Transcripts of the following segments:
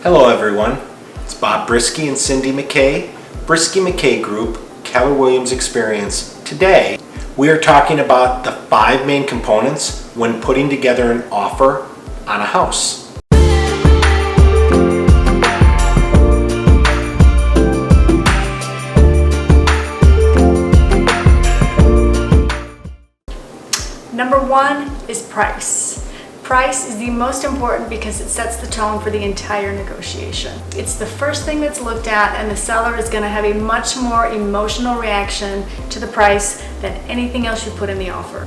Hello everyone, it's Bob Brisky and Cindy McKay, Brisky McKay Group, Keller Williams Experience. Today, we are talking about the 5 main components when putting together an offer on a house. Number 1 is price. Price is the most important because it sets the tone for the entire negotiation. It's the first thing that's looked at, and the seller is going to have a much more emotional reaction to the price than anything else you put in the offer.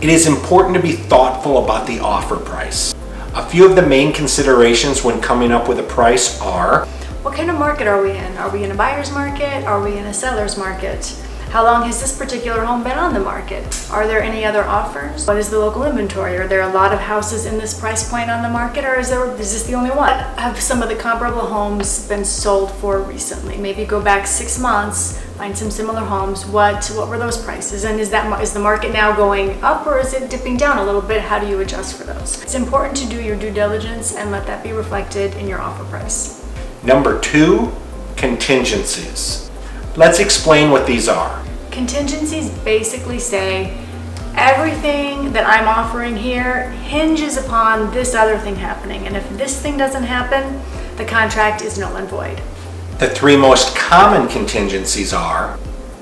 It is important to be thoughtful about the offer price. A few of the main considerations when coming up with a price are: what kind of market are we in? Are we in a buyer's market? Are we in a seller's market? How long has this particular home been on the market? Are there any other offers? What is the local inventory? Are there a lot of houses in this price point on the market, or is this the only one? Have some of the comparable homes been sold for recently? Maybe go back 6 months, find some similar homes. What were those prices? And is the market now going up, or is it dipping down a little bit? How do you adjust for those? It's important to do your due diligence and let that be reflected in your offer price. Number 2, contingencies. Let's explain what these are. Contingencies basically say everything that I'm offering here hinges upon this other thing happening, and if this thing doesn't happen, the contract is null and void. The 3 most common contingencies are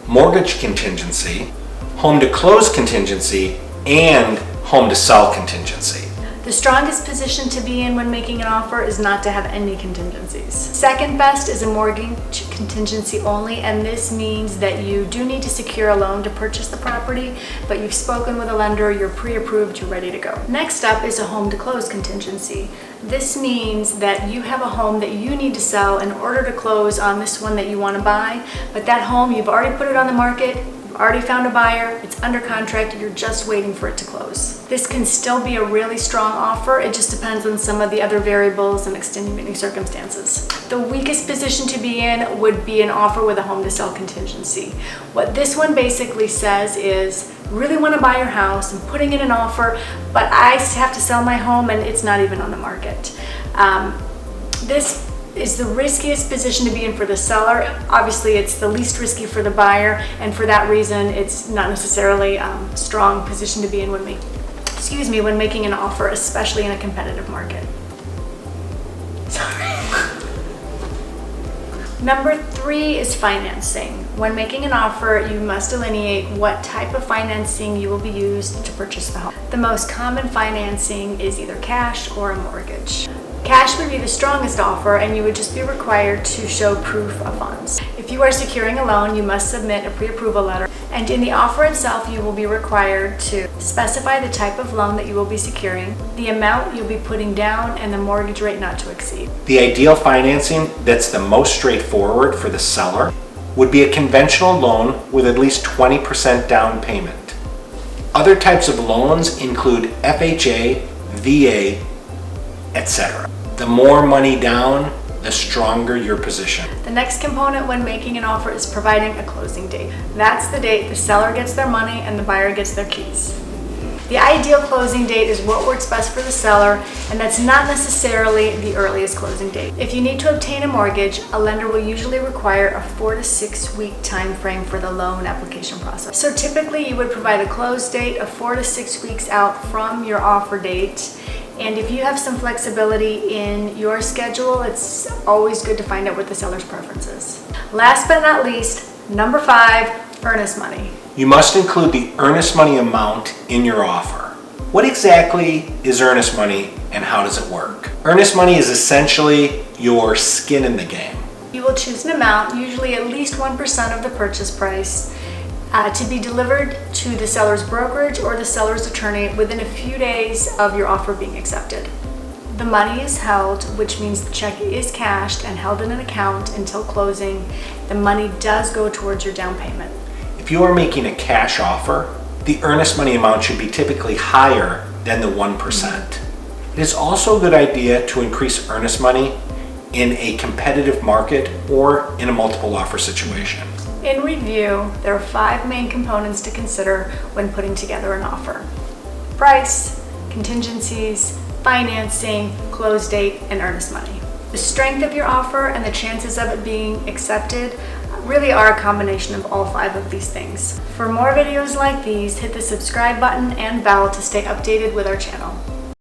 mortgage contingency, home to close contingency, and home to sell contingency. The strongest position to be in when making an offer is not to have any contingencies. Second best is a mortgage contingency only, and this means that you do need to secure a loan to purchase the property, but you've spoken with a lender, you're pre-approved, you're ready to go. Next up is a home to close contingency. This means that you have a home that you need to sell in order to close on this one that you want to buy, but that home, you've already put it on the market, already found a buyer, it's under contract, you're just waiting for it to close. This can still be a really strong offer, it just depends on some of the other variables and extenuating circumstances. The weakest position to be in would be an offer with a home to sell contingency. What this one basically says is, really want to buy your house, I'm putting in an offer, but I have to sell my home and it's not even on the market. This is the riskiest position to be in for the seller. Obviously, it's the least risky for the buyer, and for that reason, it's not necessarily a strong position to be in when making an offer, especially in a competitive market. Sorry. Number 3 is financing. When making an offer, you must delineate what type of financing you will be used to purchase the home. The most common financing is either cash or a mortgage. Cash would be the strongest offer, and you would just be required to show proof of funds. If you are securing a loan, you must submit a pre-approval letter, and in the offer itself, you will be required to specify the type of loan that you will be securing, the amount you'll be putting down, and the mortgage rate not to exceed. The ideal financing that's the most straightforward for the seller would be a conventional loan with at least 20% down payment. Other types of loans include FHA, VA, etc. The more money down, the stronger your position. The next component when making an offer is providing a closing date. That's the date the seller gets their money and the buyer gets their keys. The ideal closing date is what works best for the seller, and that's not necessarily the earliest closing date. If you need to obtain a mortgage, a lender will usually require a 4 to 6 week time frame for the loan application process. So typically you would provide a close date of 4 to 6 weeks out from your offer date. And if you have some flexibility in your schedule, it's always good to find out what the seller's preference is. Last but not least, number 5, earnest money. You must include the earnest money amount in your offer. What exactly is earnest money and how does it work? Earnest money is essentially your skin in the game. You will choose an amount, usually at least 1% of the purchase price, to be delivered to the seller's brokerage or the seller's attorney within a few days of your offer being accepted. The money is held, which means the check is cashed and held in an account until closing. The money does go towards your down payment. If you are making a cash offer, the earnest money amount should be typically higher than the 1%. It is also a good idea to increase earnest money in a competitive market or in a multiple offer situation. In review, there are 5 main components to consider when putting together an offer: price, contingencies, financing, close date, and earnest money. The strength of your offer and the chances of it being accepted really are a combination of all 5 of these things. For more videos like these, hit the subscribe button and bell to stay updated with our channel.